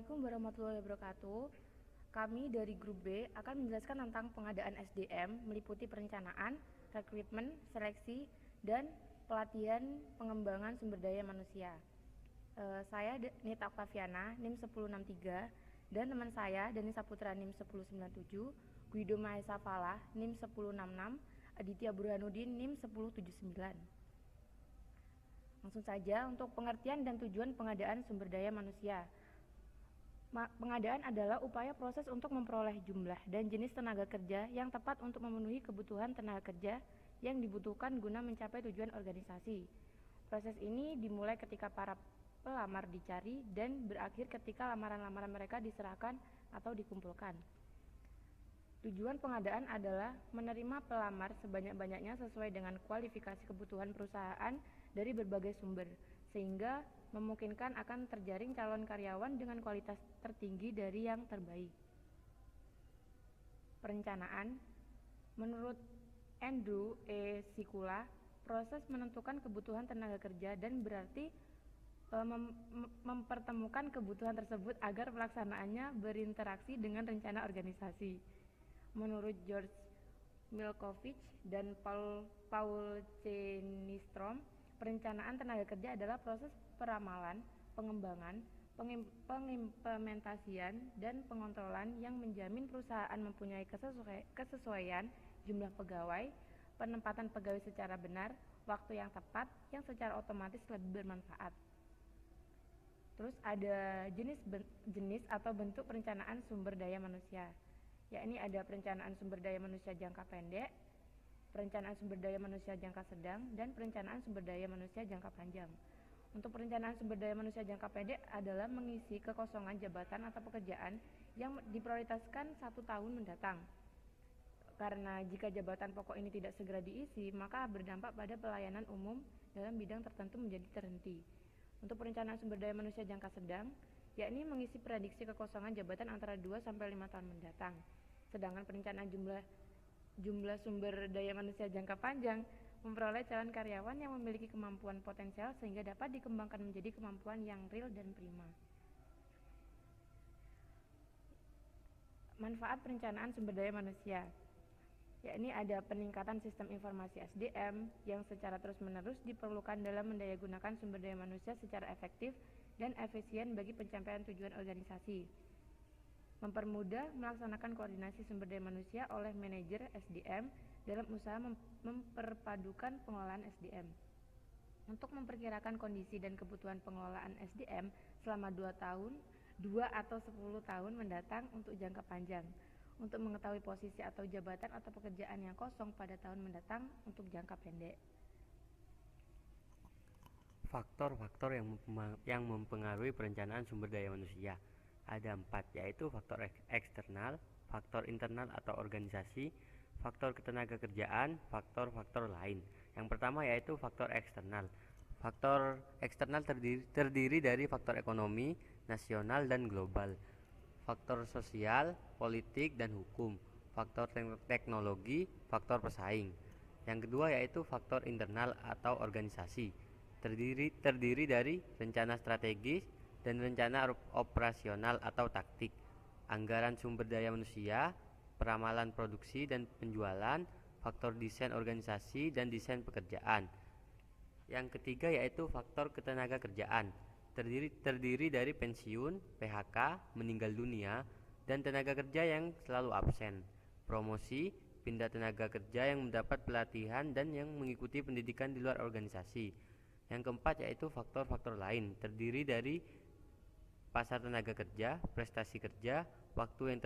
Assalamualaikum warahmatullahi wabarakatuh. Kami dari grup B akan menjelaskan tentang pengadaan SDM meliputi perencanaan, rekrutmen, seleksi, dan pelatihan pengembangan sumber daya manusia. Saya Nita Oktaviana, NIM 1063, dan teman saya Dani Saputra NIM 1097, Guido Mahesa Falah NIM 1066, Aditya Burhanuddin NIM 1079. Langsung saja untuk pengertian dan tujuan pengadaan sumber daya manusia. Pengadaan adalah upaya proses untuk memperoleh jumlah dan jenis tenaga kerja yang tepat untuk memenuhi kebutuhan tenaga kerja yang dibutuhkan guna mencapai tujuan organisasi. Proses ini dimulai ketika para pelamar dicari dan berakhir ketika lamaran-lamaran mereka diserahkan atau dikumpulkan. Tujuan pengadaan adalah menerima pelamar sebanyak-banyaknya sesuai dengan kualifikasi kebutuhan perusahaan dari berbagai sumber, sehingga memungkinkan akan terjaring calon karyawan dengan kualitas tertinggi dari yang terbaik. Perencanaan. Menurut Andrew E. Sikula, proses menentukan kebutuhan tenaga kerja dan berarti mempertemukan kebutuhan tersebut agar pelaksanaannya berinteraksi dengan rencana organisasi. Menurut George Milkovich dan Paul C. Nystrom, perencanaan tenaga kerja adalah proses peramalan, pengembangan, pengimplementasian, dan pengontrolan yang menjamin perusahaan mempunyai kesesuaian jumlah pegawai, penempatan pegawai secara benar, waktu yang tepat, yang secara otomatis lebih bermanfaat. Terus ada jenis atau bentuk perencanaan sumber daya manusia, yakni ada perencanaan sumber daya manusia jangka pendek, perencanaan sumber daya manusia jangka sedang, dan perencanaan sumber daya manusia jangka panjang. Untuk perencanaan sumber daya manusia jangka pendek adalah mengisi kekosongan jabatan atau pekerjaan yang diprioritaskan 1 tahun mendatang. Karena jika jabatan pokok ini tidak segera diisi, maka berdampak pada pelayanan umum dalam bidang tertentu menjadi terhenti. Untuk perencanaan sumber daya manusia jangka sedang, yakni mengisi prediksi kekosongan jabatan antara 2-5 tahun mendatang. Sedangkan perencanaan jumlah sumber daya manusia jangka panjang memperoleh calon karyawan yang memiliki kemampuan potensial sehingga dapat dikembangkan menjadi kemampuan yang real dan prima. Manfaat perencanaan sumber daya manusia, yakni ada peningkatan sistem informasi SDM yang secara terus-menerus diperlukan dalam mendayagunakan sumber daya manusia secara efektif dan efisien bagi pencapaian tujuan organisasi. Mempermudah melaksanakan koordinasi sumber daya manusia oleh manajer SDM dalam usaha memperpadukan pengelolaan SDM. Untuk memperkirakan kondisi dan kebutuhan pengelolaan SDM selama 2 atau 10 tahun mendatang untuk jangka panjang. Untuk mengetahui posisi atau jabatan atau pekerjaan yang kosong pada tahun mendatang untuk jangka pendek. Faktor-faktor yang mempengaruhi perencanaan sumber daya manusia ada 4, yaitu faktor eksternal, faktor internal atau organisasi, faktor ketenaga kerjaan, faktor-faktor lain. Yang pertama yaitu faktor eksternal. Faktor eksternal terdiri dari faktor ekonomi, nasional dan global, faktor sosial, politik dan hukum, faktor teknologi, faktor pesaing. Yang kedua yaitu faktor internal atau organisasi. Terdiri dari rencana strategis dan rencana operasional atau taktik, anggaran sumber daya manusia, peramalan produksi dan penjualan, faktor desain organisasi dan desain pekerjaan. Yang ketiga yaitu faktor ketenaga kerjaan. Terdiri dari pensiun, PHK, meninggal dunia, dan tenaga kerja yang selalu absen, promosi, pindah tenaga kerja yang mendapat pelatihan dan yang mengikuti pendidikan di luar organisasi. Yang keempat yaitu faktor-faktor lain. Terdiri dari pasar tenaga kerja, prestasi kerja, waktu yang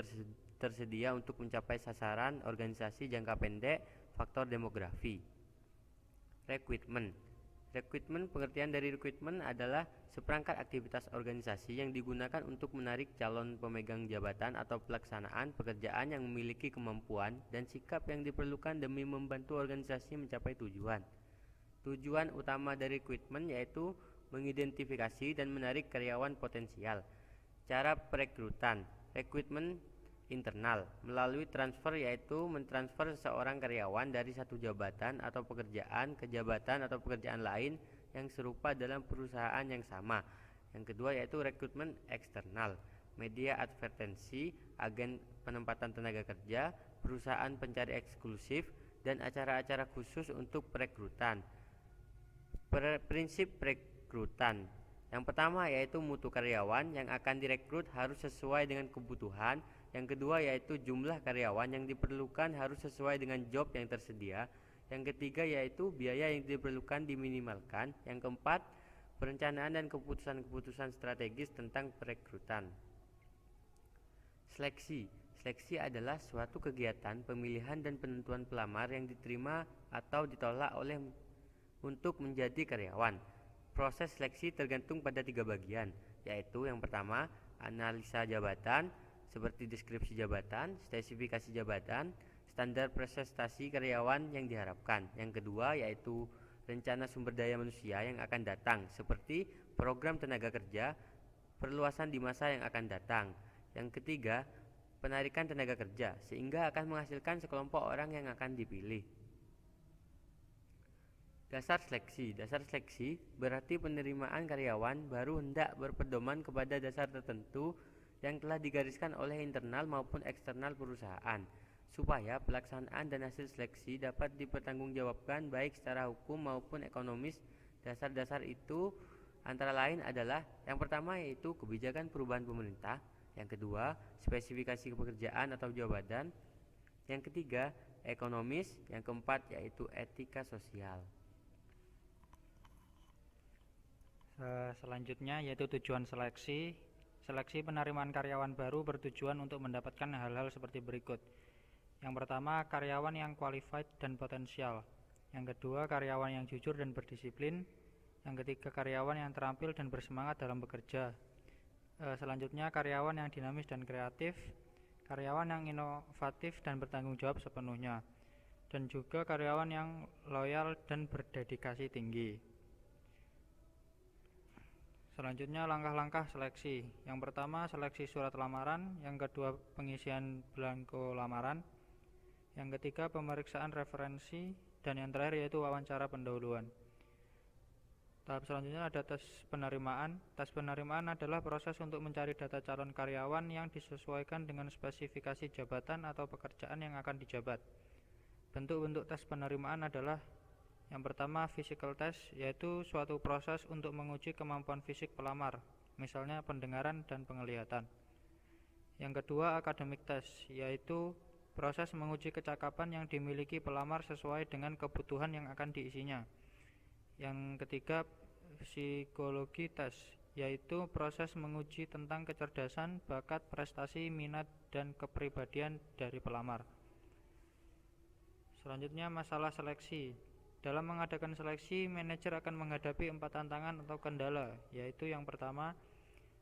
tersedia untuk mencapai sasaran organisasi jangka pendek, faktor demografi. Rekrutmen. Pengertian dari rekrutmen adalah seperangkat aktivitas organisasi yang digunakan untuk menarik calon pemegang jabatan atau pelaksanaan pekerjaan yang memiliki kemampuan dan sikap yang diperlukan demi membantu organisasi mencapai tujuan. Tujuan utama dari rekrutmen yaitu mengidentifikasi dan menarik karyawan potensial. Cara perekrutan. Rekrutmen internal melalui transfer, yaitu mentransfer seorang karyawan dari satu jabatan atau pekerjaan ke jabatan atau pekerjaan lain yang serupa dalam perusahaan yang sama. Yang kedua yaitu rekrutmen eksternal media advertensi, agen penempatan tenaga kerja, perusahaan pencari eksklusif, dan acara-acara khusus untuk perekrutan. Prinsip perekrutan. Yang pertama yaitu mutu karyawan yang akan direkrut harus sesuai dengan kebutuhan. Yang kedua yaitu jumlah karyawan yang diperlukan harus sesuai dengan job yang tersedia. Yang ketiga yaitu biaya yang diperlukan diminimalkan. Yang keempat, perencanaan dan keputusan-keputusan strategis tentang perekrutan. Seleksi. Seleksi adalah suatu kegiatan pemilihan dan penentuan pelamar yang diterima atau ditolak oleh untuk menjadi karyawan. Proses seleksi tergantung pada 3 bagian, yaitu yang pertama, analisa jabatan, seperti deskripsi jabatan, spesifikasi jabatan, standar prestasi karyawan yang diharapkan. Yang kedua, yaitu rencana sumber daya manusia yang akan datang, seperti program tenaga kerja, perluasan di masa yang akan datang. Yang ketiga, penarikan tenaga kerja, sehingga akan menghasilkan sekelompok orang yang akan dipilih. Dasar seleksi. Dasar seleksi berarti penerimaan karyawan baru hendak berpedoman kepada dasar tertentu yang telah digariskan oleh internal maupun eksternal perusahaan, supaya pelaksanaan dan hasil seleksi dapat dipertanggungjawabkan baik secara hukum maupun ekonomis. Dasar-dasar itu antara lain adalah yang pertama yaitu kebijakan perubahan pemerintah, yang kedua spesifikasi pekerjaan atau jabatan, yang ketiga ekonomis, yang keempat yaitu etika sosial. Selanjutnya yaitu tujuan seleksi. Seleksi penerimaan karyawan baru bertujuan untuk mendapatkan hal-hal seperti berikut. Yang pertama, karyawan yang qualified dan potensial. Yang kedua, karyawan yang jujur dan berdisiplin. Yang ketiga, karyawan yang terampil dan bersemangat dalam bekerja. Selanjutnya, karyawan yang dinamis dan kreatif. Karyawan yang inovatif dan bertanggung jawab sepenuhnya. Dan juga karyawan yang loyal dan berdedikasi tinggi. Selanjutnya langkah-langkah seleksi. Yang pertama seleksi surat lamaran, yang kedua pengisian blanko lamaran, yang ketiga pemeriksaan referensi, dan yang terakhir yaitu wawancara pendahuluan. Tahap selanjutnya ada tes penerimaan. Tes penerimaan adalah proses untuk mencari data calon karyawan yang disesuaikan dengan spesifikasi jabatan atau pekerjaan yang akan dijabat. Bentuk-bentuk tes penerimaan adalah yang pertama physical test, yaitu suatu proses untuk menguji kemampuan fisik pelamar, misalnya pendengaran dan penglihatan. Yang kedua academic test, yaitu proses menguji kecakapan yang dimiliki pelamar sesuai dengan kebutuhan yang akan diisinya. Yang ketiga psikologi test, yaitu proses menguji tentang kecerdasan, bakat, prestasi, minat, dan kepribadian dari pelamar. Selanjutnya masalah seleksi. Dalam mengadakan seleksi, manajer akan menghadapi 4 tantangan atau kendala, yaitu yang pertama,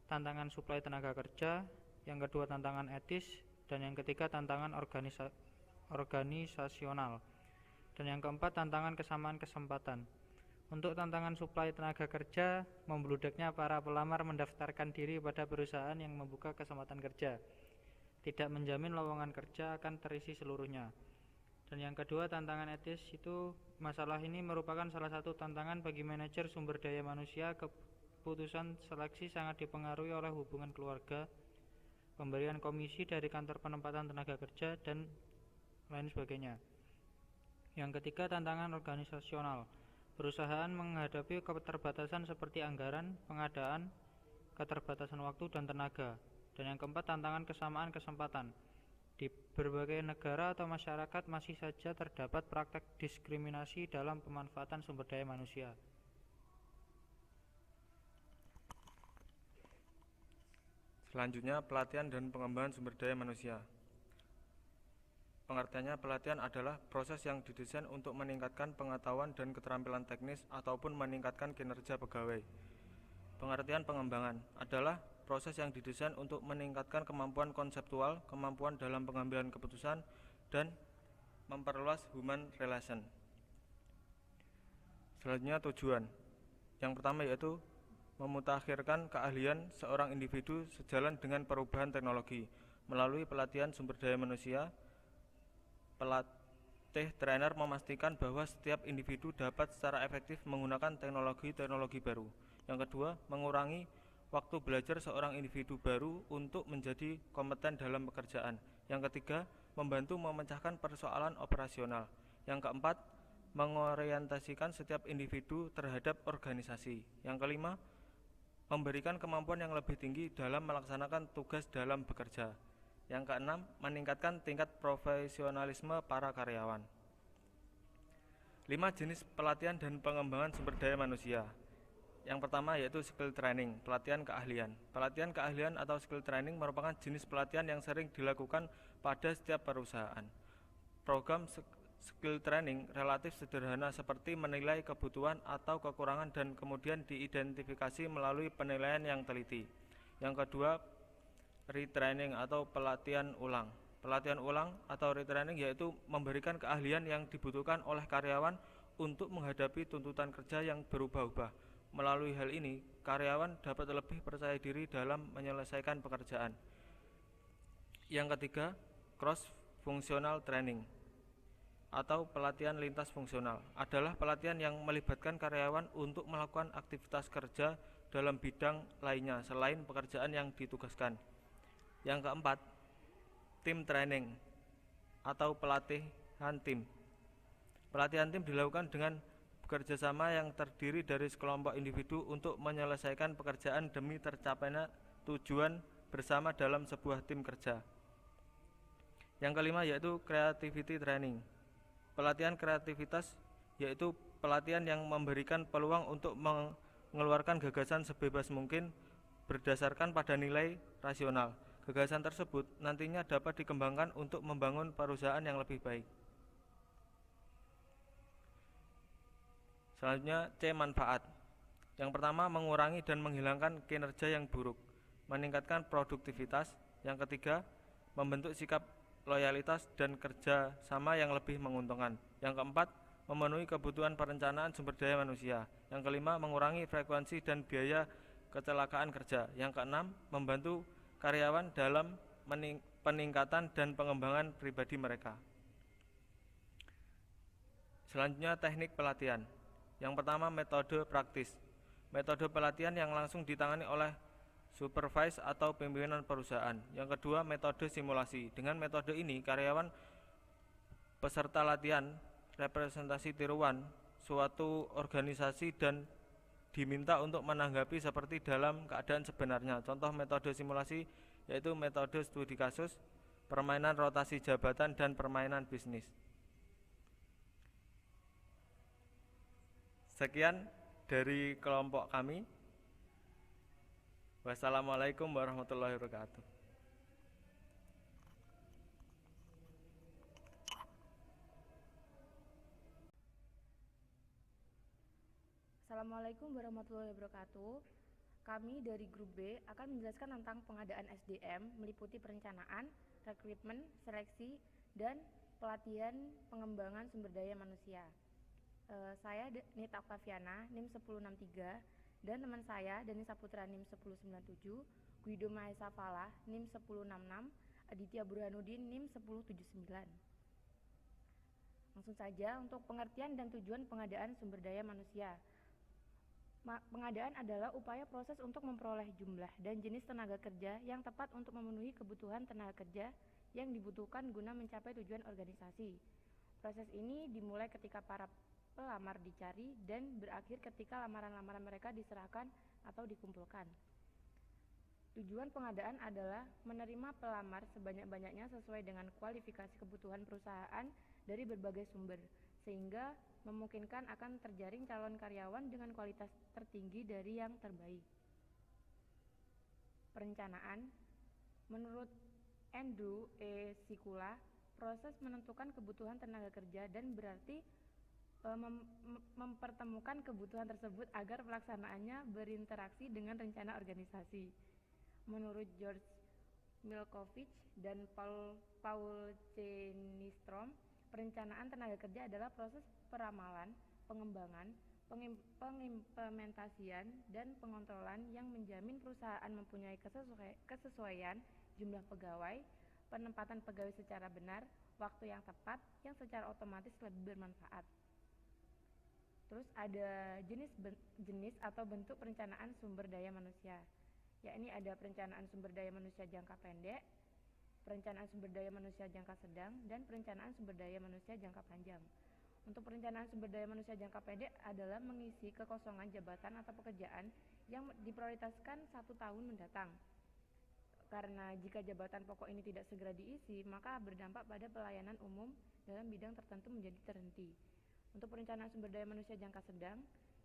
tantangan suplai tenaga kerja, yang kedua tantangan etis, dan yang ketiga tantangan organisasional, dan yang keempat tantangan kesamaan kesempatan. Untuk tantangan suplai tenaga kerja, membludaknya para pelamar mendaftarkan diri pada perusahaan yang membuka kesempatan kerja, tidak menjamin lowongan kerja akan terisi seluruhnya. Dan yang kedua tantangan etis, itu masalah ini merupakan salah satu tantangan bagi manajer sumber daya manusia. Keputusan seleksi sangat dipengaruhi oleh hubungan keluarga, pemberian komisi dari kantor penempatan tenaga kerja, dan lain sebagainya. Yang ketiga tantangan organisasional. Perusahaan menghadapi keterbatasan seperti anggaran, pengadaan, keterbatasan waktu dan tenaga. Dan yang keempat tantangan kesamaan kesempatan. Di berbagai negara atau masyarakat masih saja terdapat praktek diskriminasi dalam pemanfaatan sumber daya manusia. Selanjutnya, pelatihan dan pengembangan sumber daya manusia. Pengertiannya, pelatihan adalah proses yang didesain untuk meningkatkan pengetahuan dan keterampilan teknis ataupun meningkatkan kinerja pegawai. Pengertian pengembangan adalah proses yang didesain untuk meningkatkan kemampuan konseptual, kemampuan dalam pengambilan keputusan, dan memperluas human relation. Selanjutnya tujuan. Yang pertama yaitu memutakhirkan keahlian seorang individu sejalan dengan perubahan teknologi. Melalui pelatihan sumber daya manusia, pelatih trainer memastikan bahwa setiap individu dapat secara efektif menggunakan teknologi-teknologi baru. Yang kedua, mengurangi waktu belajar seorang individu baru untuk menjadi kompeten dalam pekerjaan. Yang ketiga, membantu memecahkan persoalan operasional. Yang keempat, mengorientasikan setiap individu terhadap organisasi. Yang kelima, memberikan kemampuan yang lebih tinggi dalam melaksanakan tugas dalam bekerja. Yang keenam, meningkatkan tingkat profesionalisme para karyawan. 5 jenis pelatihan dan pengembangan sumber daya manusia. Yang pertama yaitu skill training, pelatihan keahlian. Pelatihan keahlian atau skill training merupakan jenis pelatihan yang sering dilakukan pada setiap perusahaan. Program skill training relatif sederhana seperti menilai kebutuhan atau kekurangan dan kemudian diidentifikasi melalui penilaian yang teliti. Yang kedua, retraining atau pelatihan ulang. Pelatihan ulang atau retraining yaitu memberikan keahlian yang dibutuhkan oleh karyawan untuk menghadapi tuntutan kerja yang berubah-ubah. Melalui hal ini, karyawan dapat lebih percaya diri dalam menyelesaikan pekerjaan. Yang ketiga, cross-functional training atau pelatihan lintas fungsional adalah pelatihan yang melibatkan karyawan untuk melakukan aktivitas kerja dalam bidang lainnya selain pekerjaan yang ditugaskan. Yang keempat, team training atau pelatihan tim. Pelatihan tim dilakukan dengan bekerjasama yang terdiri dari sekelompok individu untuk menyelesaikan pekerjaan demi tercapainya tujuan bersama dalam sebuah tim kerja. Yang kelima yaitu creativity training. Pelatihan kreativitas yaitu pelatihan yang memberikan peluang untuk mengeluarkan gagasan sebebas mungkin berdasarkan pada nilai rasional. Gagasan tersebut nantinya dapat dikembangkan untuk membangun perusahaan yang lebih baik. Selanjutnya, C. Manfaat. Yang pertama, mengurangi dan menghilangkan kinerja yang buruk, meningkatkan produktivitas. Yang ketiga, membentuk sikap loyalitas dan kerja sama yang lebih menguntungkan. Yang keempat, memenuhi kebutuhan perencanaan sumber daya manusia. Yang kelima, mengurangi frekuensi dan biaya kecelakaan kerja. Yang keenam, membantu karyawan dalam peningkatan dan pengembangan pribadi mereka. Selanjutnya, teknik pelatihan. Yang pertama, metode praktis. Metode pelatihan yang langsung ditangani oleh supervise atau pimpinan perusahaan. Yang kedua, metode simulasi. Dengan metode ini, karyawan peserta latihan representasi tiruan suatu organisasi dan diminta untuk menanggapi seperti dalam keadaan sebenarnya. Contoh metode simulasi yaitu metode studi kasus, permainan rotasi jabatan, dan permainan bisnis. Sekian dari kelompok kami. Wassalamualaikum warahmatullahi wabarakatuh. Assalamualaikum warahmatullahi wabarakatuh. Kami dari grup B akan menjelaskan tentang pengadaan SDM meliputi perencanaan, rekrutmen, seleksi, dan pelatihan pengembangan sumber daya manusia. Saya Nita Octaviana, NIM 1063, dan teman saya Dani Saputra NIM 1097, Guido Mahesa Fala NIM 1066, Aditya Burhanuddin NIM 1079. Langsung saja untuk pengertian dan tujuan pengadaan sumber daya manusia. Pengadaan adalah upaya proses untuk memperoleh jumlah dan jenis tenaga kerja yang tepat untuk memenuhi kebutuhan tenaga kerja yang dibutuhkan guna mencapai tujuan organisasi. Proses ini dimulai ketika para pelamar dicari dan berakhir ketika lamaran-lamaran mereka diserahkan atau dikumpulkan. Tujuan pengadaan adalah menerima pelamar sebanyak-banyaknya sesuai dengan kualifikasi kebutuhan perusahaan dari berbagai sumber, sehingga memungkinkan akan terjaring calon karyawan dengan kualitas tertinggi dari yang terbaik. Perencanaan. Menurut Andrew E. Sikula, proses menentukan kebutuhan tenaga kerja dan berarti mempertemukan kebutuhan tersebut agar pelaksanaannya berinteraksi dengan rencana organisasi. Menurut George Milkovich dan Paul C. Nystrom, perencanaan tenaga kerja adalah proses peramalan, pengembangan, pengimplementasian, dan pengontrolan yang menjamin perusahaan mempunyai kesesuaian jumlah pegawai, penempatan pegawai secara benar, waktu yang tepat, yang secara otomatis lebih bermanfaat. Terus ada jenis atau bentuk perencanaan sumber daya manusia. yakni ada perencanaan sumber daya manusia jangka pendek, perencanaan sumber daya manusia jangka sedang, dan perencanaan sumber daya manusia jangka panjang. Untuk perencanaan sumber daya manusia jangka pendek adalah mengisi kekosongan jabatan atau pekerjaan yang diprioritaskan 1 tahun mendatang. Karena jika jabatan pokok ini tidak segera diisi, maka berdampak pada pelayanan umum dalam bidang tertentu menjadi terhenti. Untuk perencanaan sumber daya manusia jangka sedang,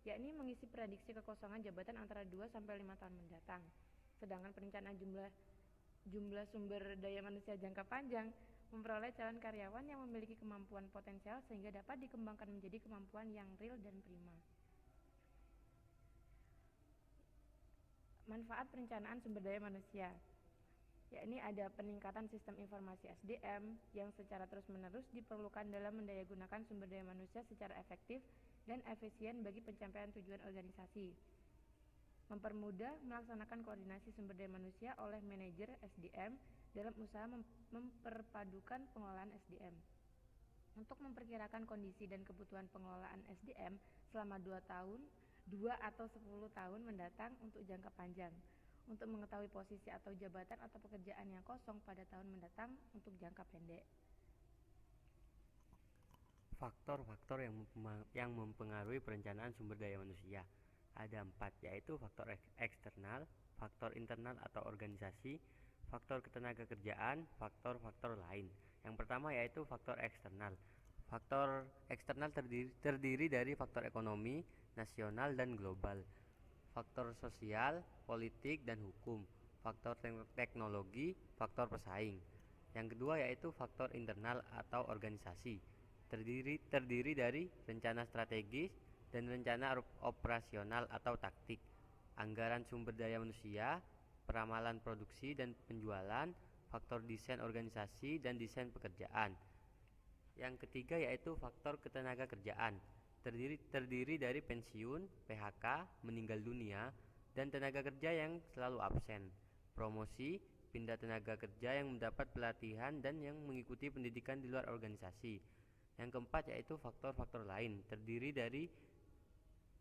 yakni mengisi prediksi kekosongan jabatan antara 2 sampai 5 tahun mendatang. Sedangkan perencanaan jumlah sumber daya manusia jangka panjang memperoleh calon karyawan yang memiliki kemampuan potensial sehingga dapat dikembangkan menjadi kemampuan yang real dan prima. Manfaat perencanaan sumber daya manusia, yakni ada peningkatan sistem informasi SDM yang secara terus-menerus diperlukan dalam mendayagunakan sumber daya manusia secara efektif dan efisien bagi pencapaian tujuan organisasi. Mempermudah melaksanakan koordinasi sumber daya manusia oleh manajer SDM dalam usaha memperpadukan pengelolaan SDM. Untuk memperkirakan kondisi dan kebutuhan pengelolaan SDM selama 2 atau 10 tahun mendatang untuk jangka panjang. Untuk mengetahui posisi atau jabatan atau pekerjaan yang kosong pada tahun mendatang untuk jangka pendek. Faktor-faktor yang mempengaruhi perencanaan sumber daya manusia ada 4, yaitu faktor eksternal, faktor internal atau organisasi, faktor ketenagakerjaan, faktor-faktor lain. Yang pertama yaitu faktor eksternal. Faktor eksternal terdiri dari faktor ekonomi, nasional dan global, faktor sosial, politik dan hukum, faktor teknologi, faktor pesaing. Yang kedua yaitu faktor internal atau organisasi. Terdiri dari rencana strategis dan rencana operasional atau taktik, anggaran sumber daya manusia, peramalan produksi dan penjualan, faktor desain organisasi dan desain pekerjaan. Yang ketiga yaitu faktor ketenagakerjaan. Terdiri dari pensiun, PHK, meninggal dunia, dan tenaga kerja yang selalu absen, promosi, pindah tenaga kerja yang mendapat pelatihan dan yang mengikuti pendidikan di luar organisasi. Yang keempat yaitu faktor-faktor lain, terdiri dari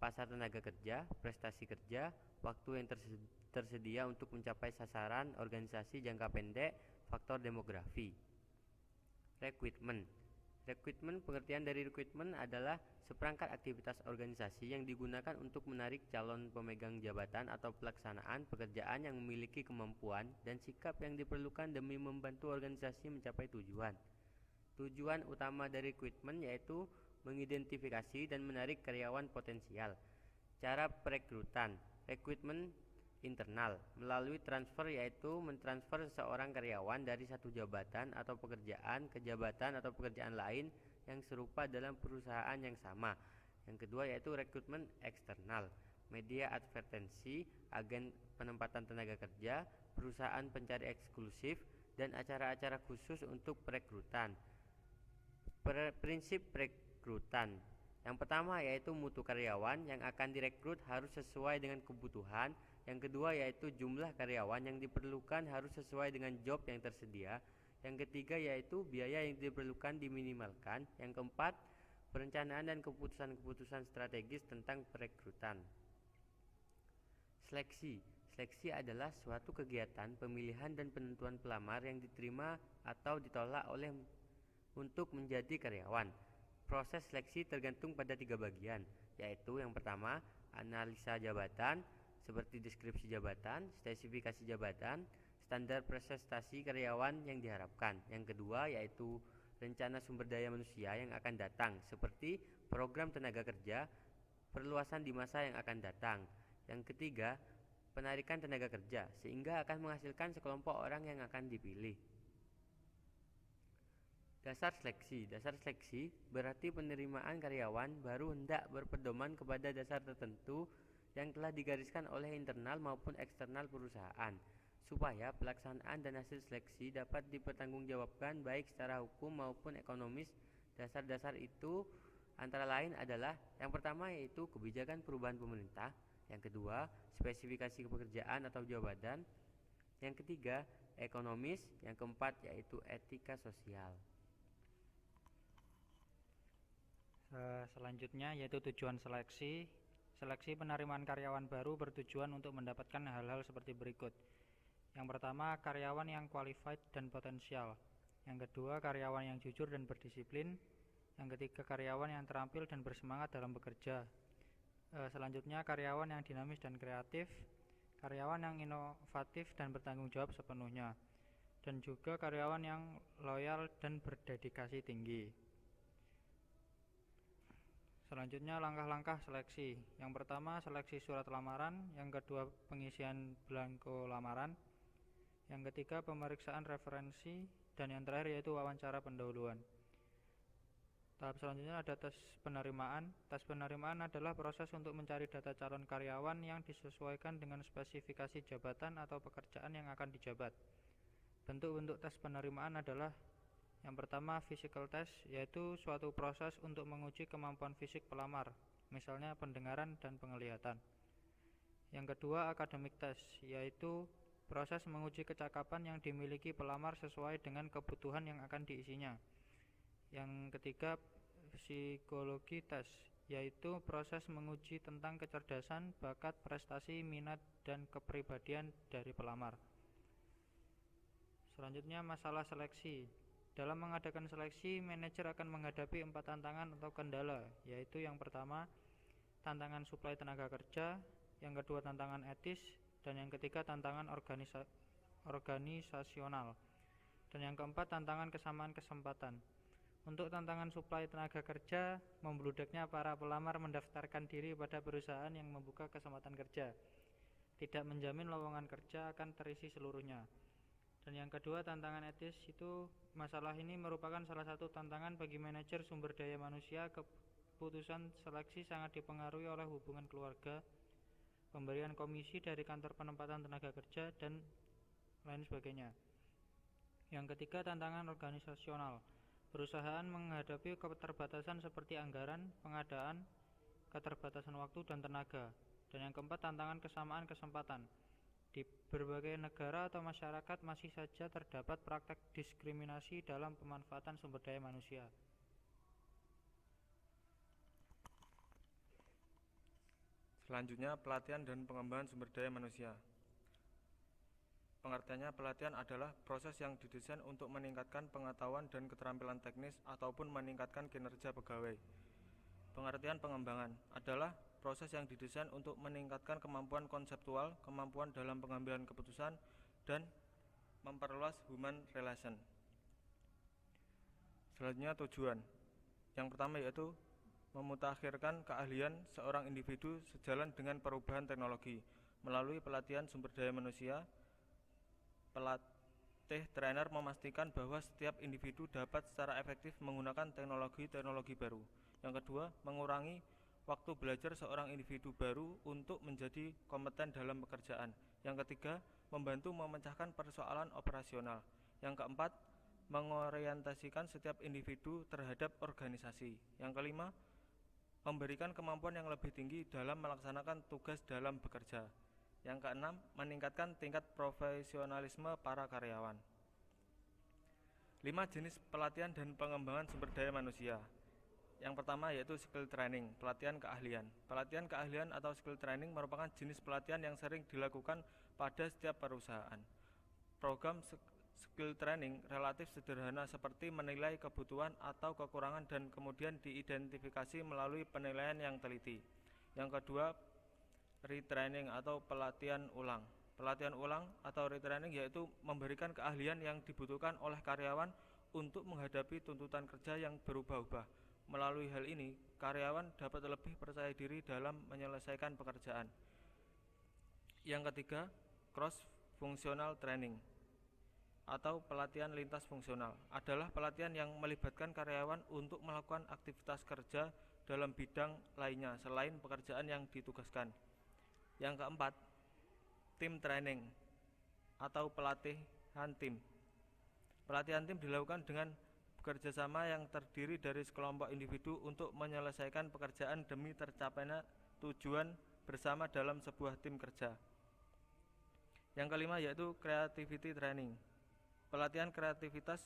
pasar tenaga kerja, prestasi kerja, waktu yang tersedia untuk mencapai sasaran organisasi jangka pendek, faktor demografi. Rekrutmen, pengertian dari rekrutmen adalah seperangkat aktivitas organisasi yang digunakan untuk menarik calon pemegang jabatan atau pelaksanaan pekerjaan yang memiliki kemampuan dan sikap yang diperlukan demi membantu organisasi mencapai tujuan. Tujuan utama dari rekrutmen yaitu mengidentifikasi dan menarik karyawan potensial. Cara perekrutan, rekrutmen internal, melalui transfer yaitu mentransfer seseorang karyawan dari satu jabatan atau pekerjaan ke jabatan atau pekerjaan lain yang serupa dalam perusahaan yang sama. Yang kedua yaitu rekrutmen eksternal, media advertensi, agen penempatan tenaga kerja, perusahaan pencari eksklusif, dan acara-acara khusus untuk perekrutan. Prinsip perekrutan. Yang pertama yaitu mutu karyawan yang akan direkrut harus sesuai dengan kebutuhan. Yang kedua yaitu jumlah karyawan yang diperlukan harus sesuai dengan job yang tersedia. Yang ketiga yaitu biaya yang diperlukan diminimalkan. Yang keempat, perencanaan dan keputusan-keputusan strategis tentang perekrutan. Seleksi adalah suatu kegiatan pemilihan dan penentuan pelamar yang diterima atau ditolak untuk menjadi karyawan. Proses seleksi tergantung pada 3 bagian, yaitu yang pertama, analisa jabatan, seperti deskripsi jabatan, spesifikasi jabatan, standar prestasi karyawan yang diharapkan. Yang kedua, yaitu rencana sumber daya manusia yang akan datang, seperti program tenaga kerja, perluasan di masa yang akan datang. Yang ketiga, penarikan tenaga kerja, sehingga akan menghasilkan sekelompok orang yang akan dipilih. Dasar seleksi berarti penerimaan karyawan baru hendak berpedoman kepada dasar tertentu yang telah digariskan oleh internal maupun eksternal perusahaan, supaya pelaksanaan dan hasil seleksi dapat dipertanggungjawabkan baik secara hukum maupun ekonomis. Dasar-dasar itu antara lain adalah yang pertama yaitu kebijakan perubahan pemerintah, yang kedua spesifikasi pekerjaan atau jabatan, yang ketiga ekonomis, yang keempat yaitu etika sosial. Selanjutnya yaitu tujuan seleksi. Seleksi penerimaan karyawan baru bertujuan untuk mendapatkan hal-hal seperti berikut. Yang pertama, karyawan yang qualified dan potensial. Yang kedua, karyawan yang jujur dan berdisiplin. Yang ketiga, karyawan yang terampil dan bersemangat dalam bekerja. Selanjutnya, karyawan yang dinamis dan kreatif. Karyawan yang inovatif dan bertanggung jawab sepenuhnya. Dan juga karyawan yang loyal dan berdedikasi tinggi. Selanjutnya langkah-langkah seleksi. Yang pertama, seleksi surat lamaran. Yang kedua, pengisian belangko lamaran. Yang ketiga, pemeriksaan referensi. Dan yang terakhir yaitu wawancara pendahuluan. Tahap selanjutnya ada tes penerimaan. Tes penerimaan adalah proses untuk mencari data calon karyawan yang disesuaikan dengan spesifikasi jabatan atau pekerjaan yang akan dijabat. Bentuk-bentuk tes penerimaan adalah: yang pertama, physical test, yaitu suatu proses untuk menguji kemampuan fisik pelamar, misalnya pendengaran dan penglihatan. Yang kedua, academic test, yaitu proses menguji kecakapan yang dimiliki pelamar sesuai dengan kebutuhan yang akan diisinya. Yang ketiga, psikologi test, yaitu proses menguji tentang kecerdasan, bakat, prestasi, minat, dan kepribadian dari pelamar. Selanjutnya, masalah seleksi. Dalam mengadakan seleksi, manajer akan menghadapi 4 tantangan atau kendala, yaitu yang pertama, tantangan suplai tenaga kerja, yang kedua tantangan etis, dan yang ketiga tantangan organisasional, dan yang keempat tantangan kesamaan kesempatan. Untuk tantangan suplai tenaga kerja, membludaknya para pelamar mendaftarkan diri pada perusahaan yang membuka kesempatan kerja, tidak menjamin lowongan kerja akan terisi seluruhnya. Dan yang kedua, tantangan etis, itu masalah ini merupakan salah satu tantangan bagi manajer sumber daya manusia. Keputusan seleksi sangat dipengaruhi oleh hubungan keluarga, pemberian komisi dari kantor penempatan tenaga kerja, dan lain sebagainya. Yang ketiga, tantangan organisasional. Perusahaan menghadapi keterbatasan seperti anggaran, pengadaan, keterbatasan waktu dan tenaga. Dan yang keempat, tantangan kesamaan kesempatan. Di berbagai negara atau masyarakat masih saja terdapat praktek diskriminasi dalam pemanfaatan sumber daya manusia. Selanjutnya, pelatihan dan pengembangan sumber daya manusia. Pengertiannya, pelatihan adalah proses yang didesain untuk meningkatkan pengetahuan dan keterampilan teknis ataupun meningkatkan kinerja pegawai. Pengertian pengembangan adalah proses yang didesain untuk meningkatkan kemampuan konseptual, kemampuan dalam pengambilan keputusan, dan memperluas human relation. Selanjutnya, tujuan. Yang pertama yaitu memutakhirkan keahlian seorang individu sejalan dengan perubahan teknologi. Melalui pelatihan sumber daya manusia, pelatih trainer memastikan bahwa setiap individu dapat secara efektif menggunakan teknologi-teknologi baru. Yang kedua, mengurangi waktu belajar seorang individu baru untuk menjadi kompeten dalam pekerjaan. Yang ketiga, membantu memecahkan persoalan operasional. Yang keempat, mengorientasikan setiap individu terhadap organisasi. Yang kelima, memberikan kemampuan yang lebih tinggi dalam melaksanakan tugas dalam bekerja. Yang keenam, meningkatkan tingkat profesionalisme para karyawan. 5 jenis pelatihan dan pengembangan sumber daya manusia. Yang pertama yaitu skill training, pelatihan keahlian. Pelatihan keahlian atau skill training merupakan jenis pelatihan yang sering dilakukan pada setiap perusahaan. Program skill training relatif sederhana seperti menilai kebutuhan atau kekurangan dan kemudian diidentifikasi melalui penilaian yang teliti. Yang kedua, retraining atau pelatihan ulang. Pelatihan ulang atau retraining yaitu memberikan keahlian yang dibutuhkan oleh karyawan untuk menghadapi tuntutan kerja yang berubah-ubah. Melalui hal ini, karyawan dapat lebih percaya diri dalam menyelesaikan pekerjaan. Yang ketiga, cross-functional training atau pelatihan lintas fungsional adalah pelatihan yang melibatkan karyawan untuk melakukan aktivitas kerja dalam bidang lainnya selain pekerjaan yang ditugaskan. Yang keempat, team training atau pelatihan tim. Pelatihan tim dilakukan dengan bekerjasama yang terdiri dari sekelompok individu untuk menyelesaikan pekerjaan demi tercapainya tujuan bersama dalam sebuah tim kerja. Yang kelima yaitu creativity training. Pelatihan kreativitas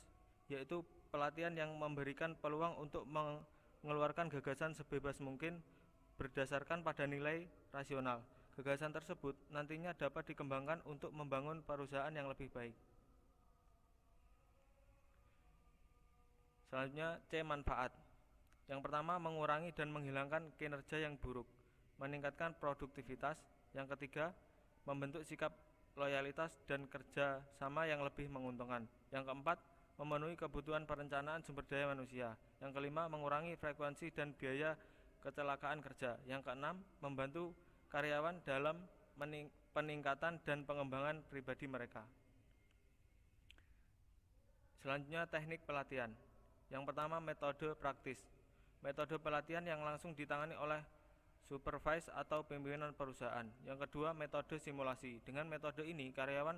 yaitu pelatihan yang memberikan peluang untuk mengeluarkan gagasan sebebas mungkin berdasarkan pada nilai rasional. Gagasan tersebut nantinya dapat dikembangkan untuk membangun perusahaan yang lebih baik. Selanjutnya C. Manfaat. Yang pertama, mengurangi dan menghilangkan kinerja yang buruk, meningkatkan produktivitas. Yang ketiga, membentuk sikap loyalitas dan kerja sama yang lebih menguntungkan. Yang keempat, memenuhi kebutuhan perencanaan sumber daya manusia. Yang kelima, mengurangi frekuensi dan biaya kecelakaan kerja. Yang keenam, membantu karyawan dalam peningkatan dan pengembangan pribadi mereka. Selanjutnya teknik pelatihan. Yang pertama, metode praktis. Metode pelatihan yang langsung ditangani oleh supervise atau pimpinan perusahaan. Yang kedua, metode simulasi. Dengan metode ini, karyawan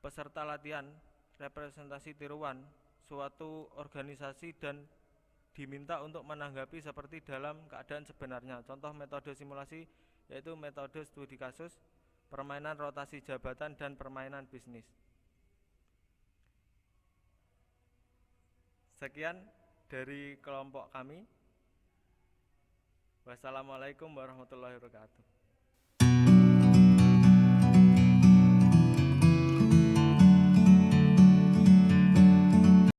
peserta latihan representasi tiruan suatu organisasi dan diminta untuk menanggapi seperti dalam keadaan sebenarnya. Contoh metode simulasi yaitu metode studi kasus, permainan rotasi jabatan, dan permainan bisnis. Sekian dari kelompok kami. Wassalamualaikum warahmatullahi wabarakatuh.